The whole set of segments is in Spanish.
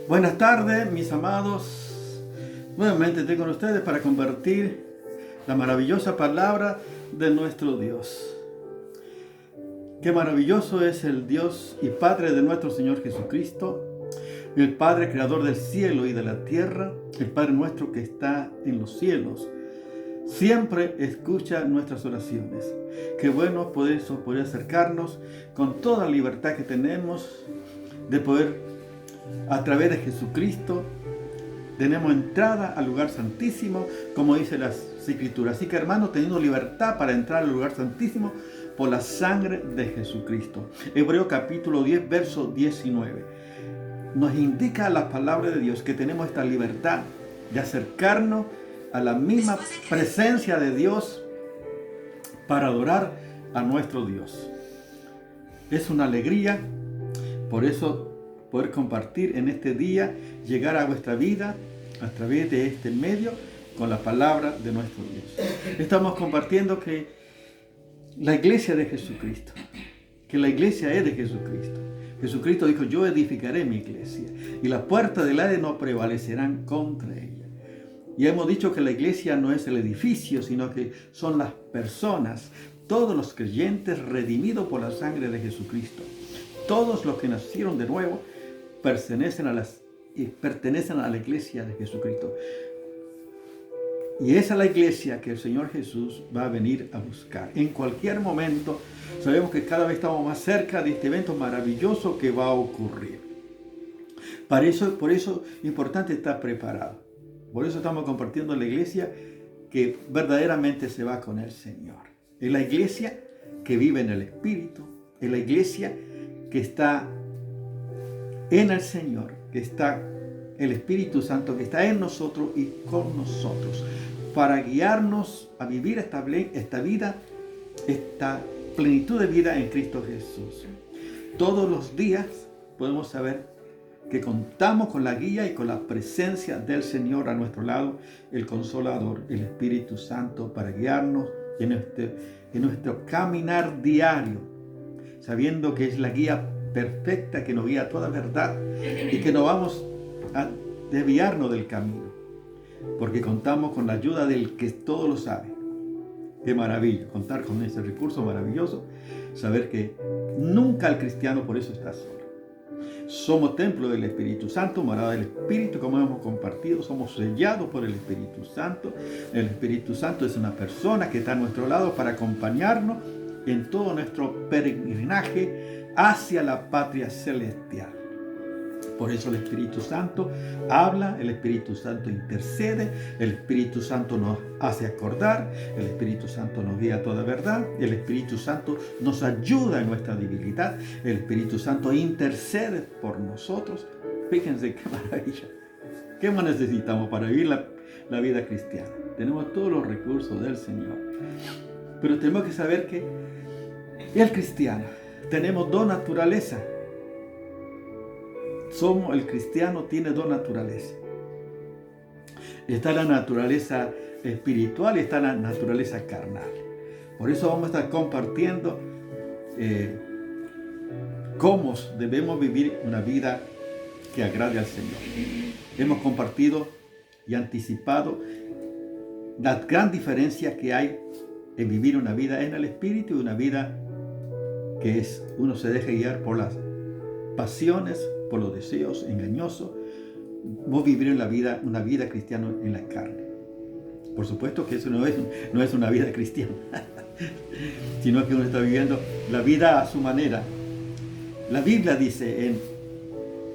Buenas tardes, mis amados. Nuevamente estoy con ustedes para compartir la maravillosa palabra de nuestro Dios. Qué maravilloso es el Dios y Padre de nuestro Señor Jesucristo, el Padre creador del cielo y de la tierra, el Padre nuestro que está en los cielos. Siempre escucha nuestras oraciones. Qué bueno poder acercarnos con toda la libertad que tenemos de poder, a través de Jesucristo, tenemos entrada al lugar santísimo, como dice las Escrituras. Así que, hermanos, teniendo libertad para entrar al lugar santísimo por la sangre de Jesucristo. Hebreos capítulo 10, verso 19. Nos indica la palabra de Dios que tenemos esta libertad de acercarnos a la misma presencia de Dios para adorar a nuestro Dios. Es una alegría, por eso, poder compartir en este día, llegar a vuestra vida a través de este medio con la palabra de nuestro Dios. Estamos compartiendo que la iglesia de Jesucristo, que la iglesia es de Jesucristo. Jesucristo dijo: yo edificaré mi iglesia y las puertas del Hades no prevalecerán contra ella. Y hemos dicho que la iglesia no es el edificio, sino que son las personas, todos los creyentes redimidos por la sangre de Jesucristo. Todos los que nacieron de nuevo pertenecen a la iglesia de Jesucristo. Y esa es la iglesia que el Señor Jesús va a venir a buscar. En cualquier momento, sabemos que cada vez estamos más cerca de este evento maravilloso que va a ocurrir. Por eso es importante estar preparado. Por eso estamos compartiendo la iglesia que verdaderamente se va con el Señor. Es la iglesia que vive en el Espíritu. Es la iglesia que está en el Señor, que está el Espíritu Santo, que está en nosotros y con nosotros, para guiarnos a vivir esta vida, esta plenitud de vida en Cristo Jesús. Todos los días podemos saber que contamos con la guía y con la presencia del Señor a nuestro lado, el Consolador, el Espíritu Santo, para guiarnos en nuestro caminar diario, sabiendo que es la guía perfecta que nos guía a toda verdad y que no vamos a desviarnos del camino, porque contamos con la ayuda del que todo lo sabe. Qué maravilla contar con ese recurso maravilloso, saber que nunca el cristiano por eso está solo. Somos templo del Espíritu Santo, morada del Espíritu, como hemos compartido, somos sellados por el Espíritu Santo. El Espíritu Santo es una persona que está a nuestro lado para acompañarnos en todo nuestro peregrinaje hacia la patria celestial. Por eso el Espíritu Santo habla, el Espíritu Santo intercede, el Espíritu Santo nos hace acordar, el Espíritu Santo nos guía a toda verdad, el Espíritu Santo nos ayuda en nuestra debilidad, el Espíritu Santo intercede por nosotros. Fíjense qué maravilla. ¿Qué más necesitamos para vivir la vida cristiana? Tenemos todos los recursos del Señor. Pero tenemos que saber que el cristiano, tenemos dos naturalezas. El cristiano tiene dos naturalezas. Está la naturaleza espiritual y está la naturaleza carnal. Por eso vamos a estar compartiendo cómo debemos vivir una vida que agrade al Señor. Hemos compartido y anticipado la gran diferencia que hay en vivir una vida en el Espíritu y una vida que uno se deja guiar por las pasiones, por los deseos engañosos. Vos vivir una vida cristiana en la carne. Por supuesto que eso no es una vida cristiana, sino que uno está viviendo la vida a su manera. La Biblia dice en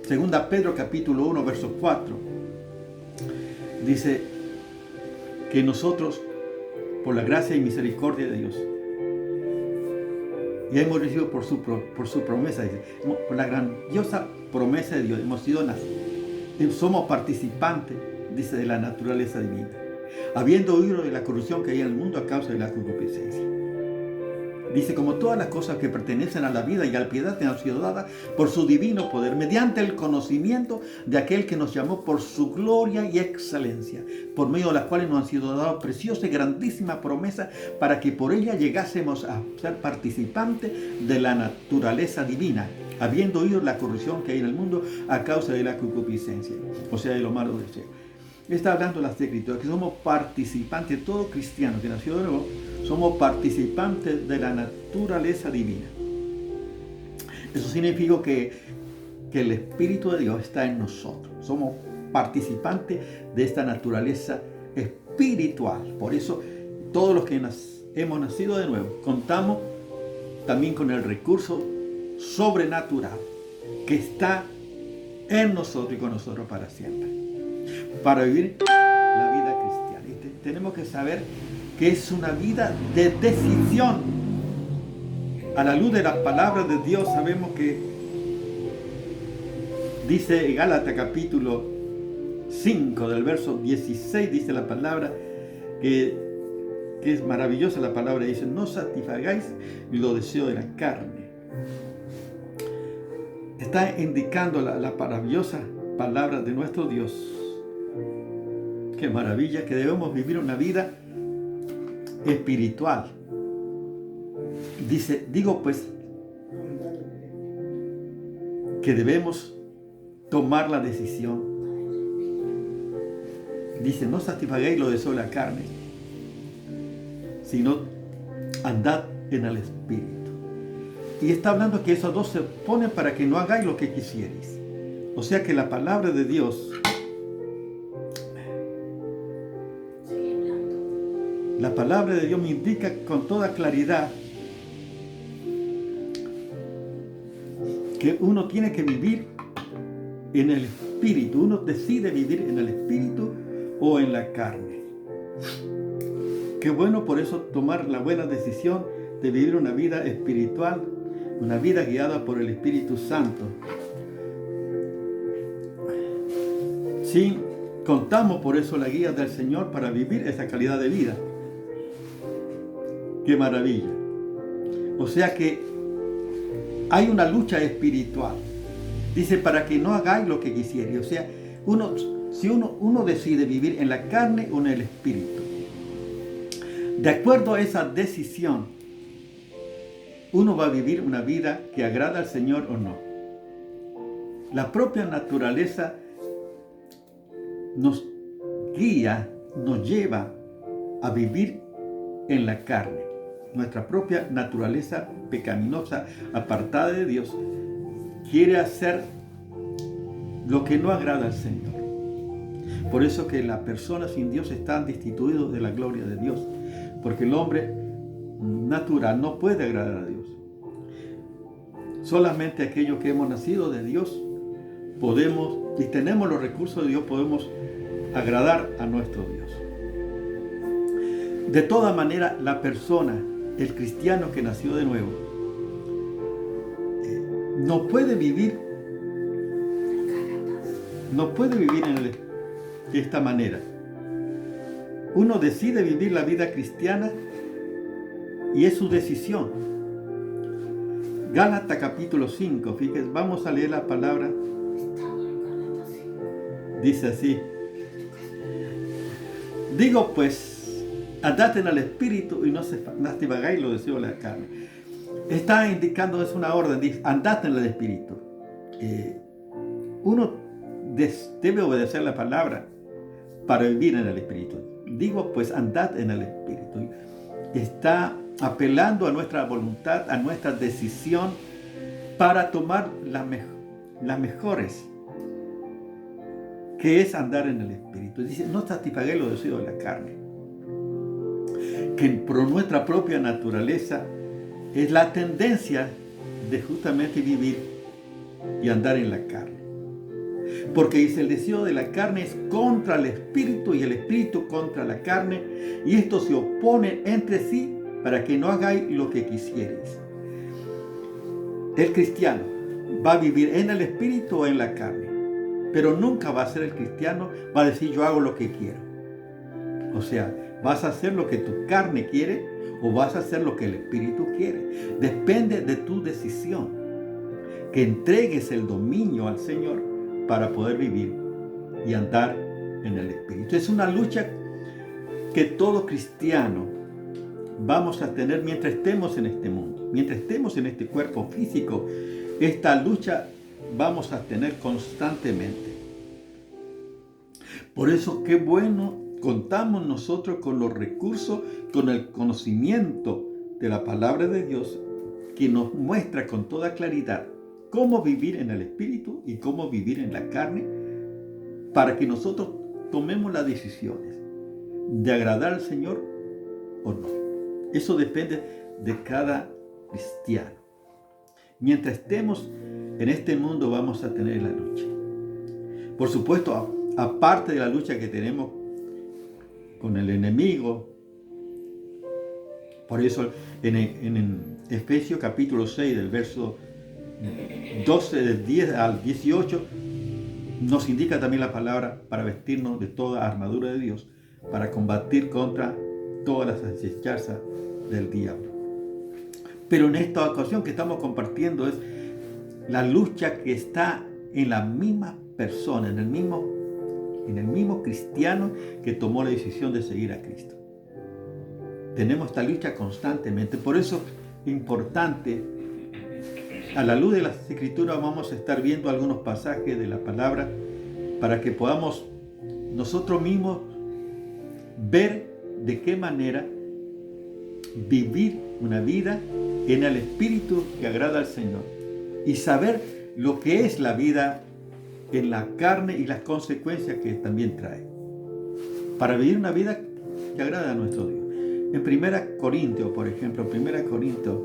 2 Pedro capítulo 1, verso 4, dice que nosotros, por la gracia y misericordia de Dios, y hemos recibido por su promesa, dice, por la grandiosa promesa de Dios, hemos sido nacidos, somos participantes, dice, de la naturaleza divina, habiendo huido de la corrupción que hay en el mundo a causa de la concupiscencia. Dice, como todas las cosas que pertenecen a la vida y a la piedad te han sido dadas por su divino poder, mediante el conocimiento de aquel que nos llamó por su gloria y excelencia, por medio de las cuales nos han sido dadas preciosas y grandísimas promesas, para que por ella llegásemos a ser participantes de la naturaleza divina, habiendo oído la corrupción que hay en el mundo a causa de la concupiscencia, o sea, de lo malo de ser. Está hablando las escrituras, que somos participantes, todo cristiano que nació de nuevo, somos participantes de la naturaleza divina. Eso significa que el Espíritu de Dios está en nosotros. Somos participantes de esta naturaleza espiritual. Por eso, todos los que hemos nacido de nuevo, contamos también con el recurso sobrenatural que está en nosotros y con nosotros para siempre, para vivir la vida cristiana. Y tenemos que saber que es una vida de decisión. A la luz de las palabras de Dios sabemos que dice Gálatas capítulo 5 del verso 16, dice la palabra que es maravillosa la palabra, dice: no satisfagáis los deseos de la carne. Está indicando la maravillosa palabra de nuestro Dios. Qué maravilla, que debemos vivir una vida espiritual. Dice, digo pues, que debemos tomar la decisión. Dice, no satisfagáis los deseos de la carne, sino andad en el Espíritu. Y está hablando que esos dos se ponen para que no hagáis lo que quisierais. O sea que la palabra de Dios, la palabra de Dios me indica con toda claridad que uno tiene que vivir en el Espíritu. Uno decide vivir en el Espíritu o en la carne. Qué bueno por eso tomar la buena decisión de vivir una vida espiritual, una vida guiada por el Espíritu Santo. Sí, contamos por eso la guía del Señor para vivir esa calidad de vida. ¡Qué maravilla! O sea que hay una lucha espiritual. Dice, para que no hagáis lo que quisierais. O sea, si uno decide vivir en la carne o en el Espíritu, de acuerdo a esa decisión, uno va a vivir una vida que agrada al Señor o no. La propia naturaleza nos guía, nos lleva a vivir en la carne. Nuestra propia naturaleza pecaminosa, apartada de Dios, quiere hacer lo que no agrada al Señor. Por eso que las personas sin Dios están destituidos de la gloria de Dios, porque el hombre natural no puede agradar a Dios. Solamente aquellos que hemos nacido de Dios podemos, y tenemos los recursos de Dios, podemos agradar a nuestro Dios. De toda manera, la persona, el cristiano que nació de nuevo, no puede vivir de esta manera. Uno decide vivir la vida cristiana y es su decisión. Gálatas capítulo 5, fíjense, vamos a leer la palabra. Dice así: digo pues, andad en el Espíritu y no satisfagáis los deseos de la carne. Está indicando, es una orden, dice, andad en el Espíritu. Uno debe obedecer la palabra para vivir en el Espíritu. Digo pues, andad en el Espíritu. Está apelando a nuestra voluntad, a nuestra decisión para tomar las mejores, que es andar en el Espíritu. Dice, no satisfagáis los deseos de la carne, que por nuestra propia naturaleza es la tendencia de justamente vivir y andar en la carne. Porque dice, el deseo de la carne es contra el Espíritu y el Espíritu contra la carne, y estos se oponen entre sí para que no hagáis lo que quisierais. El cristiano va a vivir en el Espíritu o en la carne, pero nunca va a ser el cristiano, va a decir yo hago lo que quiero. O sea, vas a hacer lo que tu carne quiere o vas a hacer lo que el Espíritu quiere. Depende de tu decisión, que entregues el dominio al Señor para poder vivir y andar en el Espíritu. Es una lucha que todo cristiano vamos a tener mientras estemos en este mundo, mientras estemos en este cuerpo físico esta lucha vamos a tener constantemente. Por eso qué bueno contamos nosotros con los recursos, con el conocimiento de la palabra de Dios, que nos muestra con toda claridad cómo vivir en el Espíritu y cómo vivir en la carne, para que nosotros tomemos las decisiones de agradar al Señor o no. Eso depende de cada cristiano. Mientras estemos en este mundo vamos a tener la lucha. Por supuesto, aparte de la lucha que tenemos con el enemigo, por eso en Efesios capítulo 6, del verso 12, del 10 al 18, nos indica también la palabra para vestirnos de toda armadura de Dios, para combatir contra todas las acechanzas del diablo. Pero en esta ocasión que estamos compartiendo es la lucha que está en la misma persona, en el mismo cristiano que tomó la decisión de seguir a Cristo. Tenemos esta lucha constantemente. Por eso es importante, a la luz de las Escrituras vamos a estar viendo algunos pasajes de la palabra para que podamos nosotros mismos ver de qué manera vivir una vida en el Espíritu que agrada al Señor y saber lo que es la vida en la carne y las consecuencias que también trae, para vivir una vida que agrada a nuestro Dios. En 1 Corintios, por ejemplo, 1 Corintios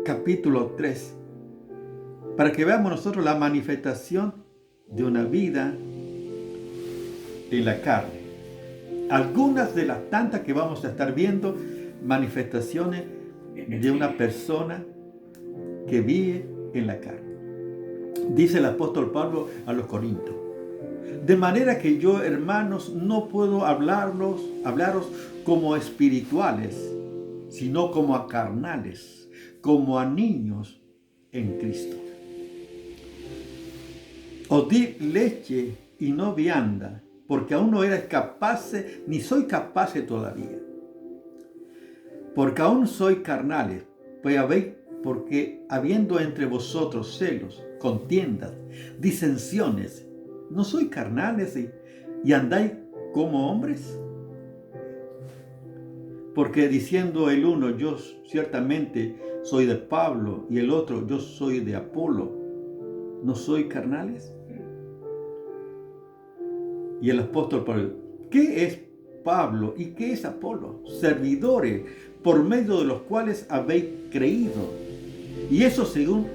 capítulo 3, para que veamos nosotros la manifestación de una vida en la carne. Algunas de las tantas que vamos a estar viendo, manifestaciones de una persona que vive en la carne. Dice el apóstol Pablo a los Corintios: de manera que yo, hermanos, no puedo hablaros como espirituales, sino como a carnales, como a niños en Cristo. Os di leche y no vianda, porque aún no erais capaces, ni soy capaz todavía. Porque aún sois carnales, pues porque habiendo entre vosotros celos, contiendas, disensiones, ¿no sois carnales y andáis como hombres? Porque diciendo el uno, yo ciertamente soy de Pablo, y el otro, yo soy de Apolo, ¿no sois carnales? Y el apóstol Pablo: ¿qué es Pablo y qué es Apolo? Servidores por medio de los cuales habéis creído, y eso según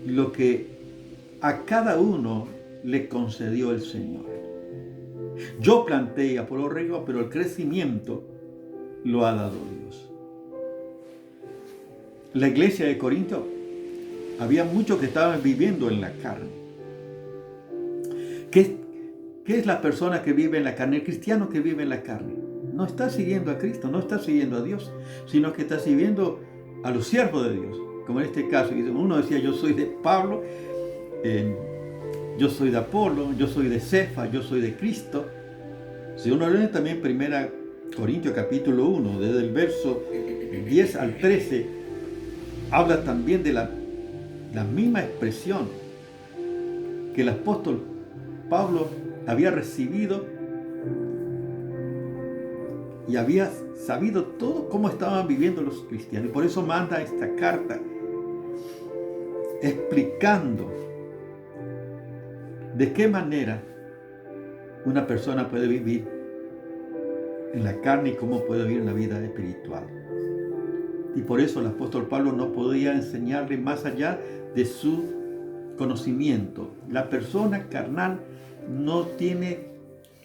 lo que a cada uno le concedió el Señor. Yo planté y Apolo regó, pero el crecimiento lo ha dado Dios. La iglesia de Corinto, había muchos que estaban viviendo en la carne. ¿Qué es la persona que vive en la carne? El cristiano que vive en la carne no está siguiendo a Cristo, no está siguiendo a Dios, sino que está siguiendo a los siervos de Dios. Como en este caso, uno decía: yo soy de Pablo, yo soy de Apolo, yo soy de Cefa, yo soy de Cristo. Si uno lee también 1 Corintios capítulo 1, desde el verso 10 al 13, habla también de la misma expresión que el apóstol Pablo había recibido y había sabido todo cómo estaban viviendo los cristianos. Y por eso manda esta carta explicando de qué manera una persona puede vivir en la carne y cómo puede vivir una vida espiritual. Y por eso el apóstol Pablo no podía enseñarle más allá de su conocimiento. La persona carnal no tiene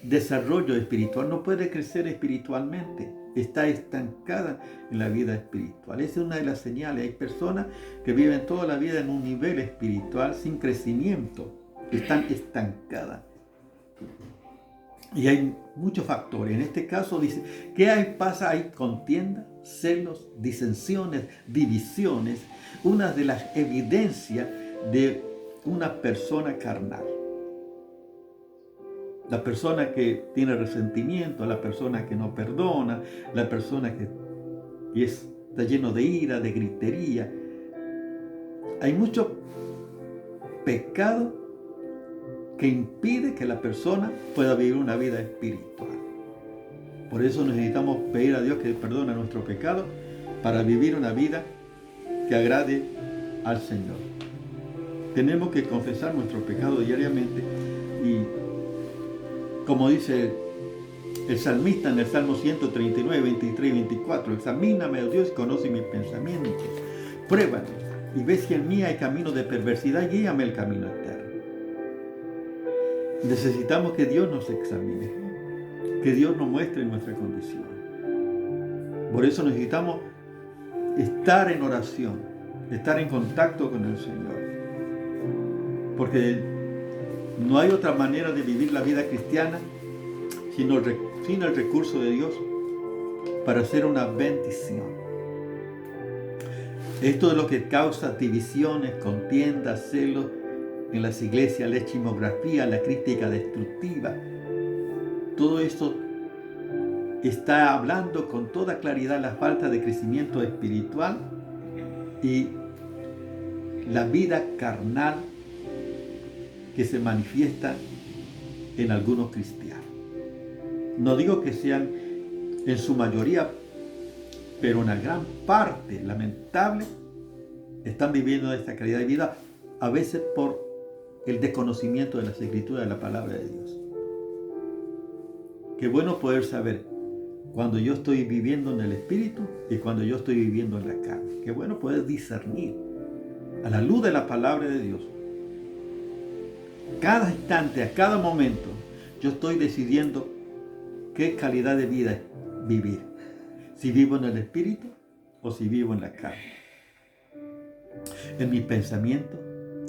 desarrollo espiritual, no puede crecer espiritualmente, está estancada en la vida espiritual. Esa es una de las señales. Hay personas que viven toda la vida en un nivel espiritual sin crecimiento, están estancadas. Y hay muchos factores. En este caso dice, ¿qué pasa? Hay contienda, celos, disensiones, divisiones, una de las evidencias de una persona carnal. La persona que tiene resentimiento, la persona que no perdona, la persona que está lleno de ira, de gritería. hay mucho pecado que impide que la persona pueda vivir una vida espiritual. Por eso necesitamos pedir a Dios que perdone nuestro pecado para vivir una vida que agrade al Señor. Tenemos que confesar nuestro pecado diariamente y, como dice el salmista en el Salmo 139, 23 y 24, examíname, oh Dios, y conoce mis pensamientos, pruébame y ves si en mí hay camino de perversidad, guíame el camino eterno. Necesitamos que Dios nos examine, que Dios nos muestre nuestra condición. Por eso necesitamos estar en oración, estar en contacto con el Señor. Porque no hay otra manera de vivir la vida cristiana sin el recurso de Dios para hacer una bendición. Esto es lo que causa divisiones, contiendas, celos en las iglesias, la chismografía, la crítica destructiva. Todo esto está hablando con toda claridad la falta de crecimiento espiritual y la vida carnal que se manifiesta en algunos cristianos. No digo que sean en su mayoría, pero una gran parte, lamentable, están viviendo esta calidad de vida, a veces por el desconocimiento de las Escrituras, de la palabra de Dios. Qué bueno poder saber cuando yo estoy viviendo en el Espíritu y cuando yo estoy viviendo en la carne. Qué bueno poder discernir a la luz de la palabra de Dios. Cada instante, a cada momento, yo estoy decidiendo qué calidad de vida vivir. Si vivo en el Espíritu o si vivo en la carne. En mi pensamiento,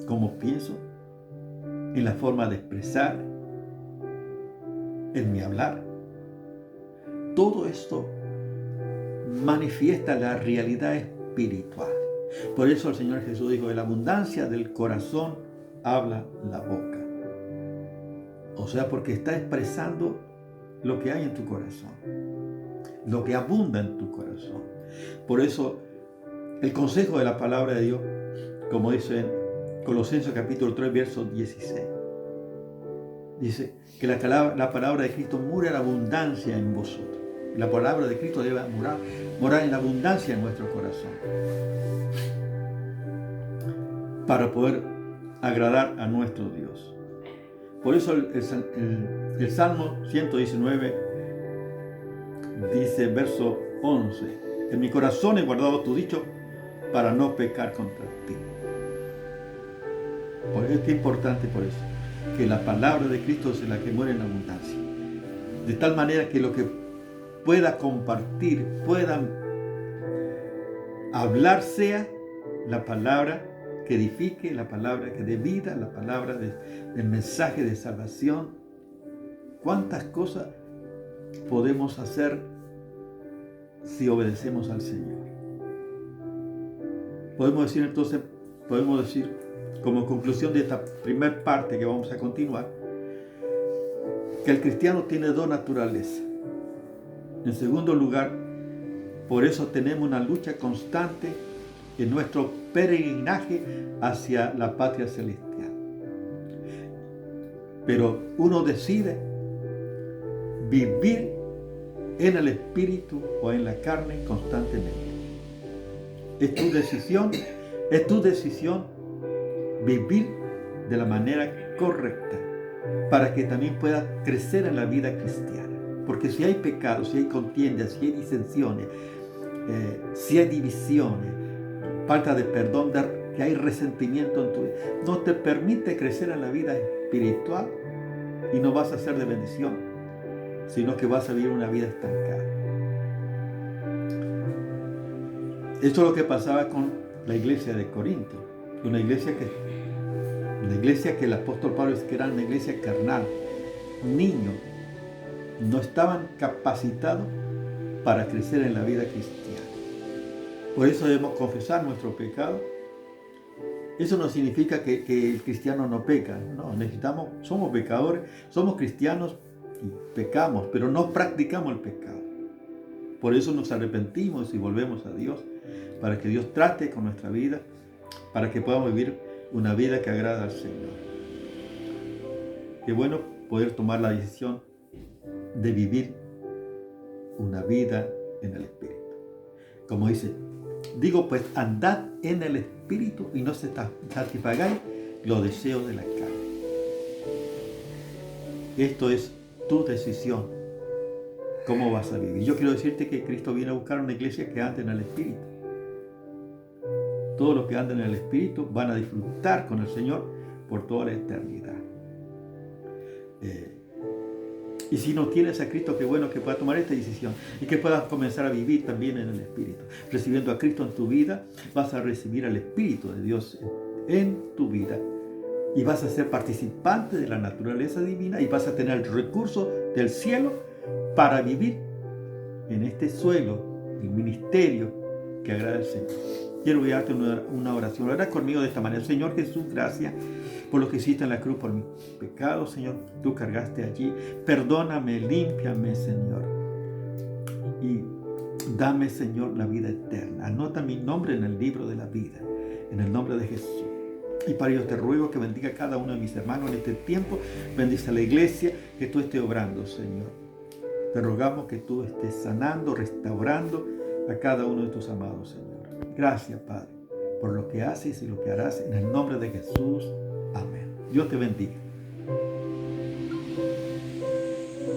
cómo pienso, en la forma de expresar, en mi hablar. Todo esto manifiesta la realidad espiritual. Por eso el Señor Jesús dijo, de la abundancia del corazón habla la boca. O sea, porque está expresando lo que hay en tu corazón, lo que abunda en tu corazón. Por eso el consejo de la palabra de Dios, como dice en Colosenses capítulo 3, verso 16, dice que la palabra de Cristo mora en abundancia en vosotros. La palabra de Cristo debe morar en abundancia en nuestro corazón para poder agradar a nuestro Dios. Por eso el Salmo 119 dice, verso 11, en mi corazón he guardado tu dicho para no pecar contra ti. Por eso es importante, por eso, que la palabra de Cristo es la que muere en abundancia. De tal manera que lo que pueda compartir, puedan hablar sea la palabra que edifique, la palabra que dé vida, la palabra del mensaje de salvación. ¿Cuántas cosas podemos hacer si obedecemos al Señor? Podemos decir como conclusión de esta primera parte que vamos a continuar, que el cristiano tiene dos naturalezas. En segundo lugar, por eso tenemos una lucha constante en nuestro peregrinaje hacia la patria celestial. Pero uno decide vivir en el espíritu o en la carne constantemente. Es tu decisión vivir de la manera correcta para que también puedas crecer en la vida cristiana. Porque si hay pecados, si hay contiendas, si hay disensiones, si hay divisiones, falta de perdón, que hay resentimiento en tu vida, no te permite crecer en la vida espiritual y no vas a ser de bendición, sino que vas a vivir una vida estancada. Esto es lo que pasaba con la iglesia de Corinto, una iglesia que el apóstol Pablo dice que era una iglesia carnal, niños. No estaban capacitados para crecer en la vida cristiana. Por eso debemos confesar nuestro pecado. Eso no significa que el cristiano no peca. No, somos pecadores, somos cristianos y pecamos, pero no practicamos el pecado. Por eso nos arrepentimos y volvemos a Dios, para que Dios trate con nuestra vida para que podamos vivir una vida que agrada al Señor. Qué bueno poder tomar la decisión de vivir una vida en el Espíritu. Como dice, digo pues, andad en el Espíritu y no satisfagáis los deseos de la carne. Esto es tu decisión. ¿Cómo vas a vivir? Yo quiero decirte que Cristo viene a buscar una iglesia que ande en el Espíritu. Todos los que anden en el Espíritu van a disfrutar con el Señor por toda la eternidad. Y si no tienes a Cristo, qué bueno que puedas tomar esta decisión y que puedas comenzar a vivir también en el Espíritu. Recibiendo a Cristo en tu vida, vas a recibir al Espíritu de Dios en tu vida y vas a ser participante de la naturaleza divina y vas a tener el recurso del cielo para vivir en este suelo, el ministerio que agrada al Señor. Quiero guiarte una oración. Ora conmigo de esta manera. Señor Jesús, gracias por lo que hiciste en la cruz por mis pecados, Señor. Tú cargaste allí. Perdóname, límpiame, Señor. Y dame, Señor, la vida eterna. Anota mi nombre en el libro de la vida, en el nombre de Jesús. Y para ello te ruego que bendiga a cada uno de mis hermanos en este tiempo. Bendice a la iglesia, que tú estés obrando, Señor. Te rogamos que tú estés sanando, restaurando a cada uno de tus amados, Señor. Gracias, Padre, por lo que haces y lo que harás en el nombre de Jesús. Amén. Dios te bendiga.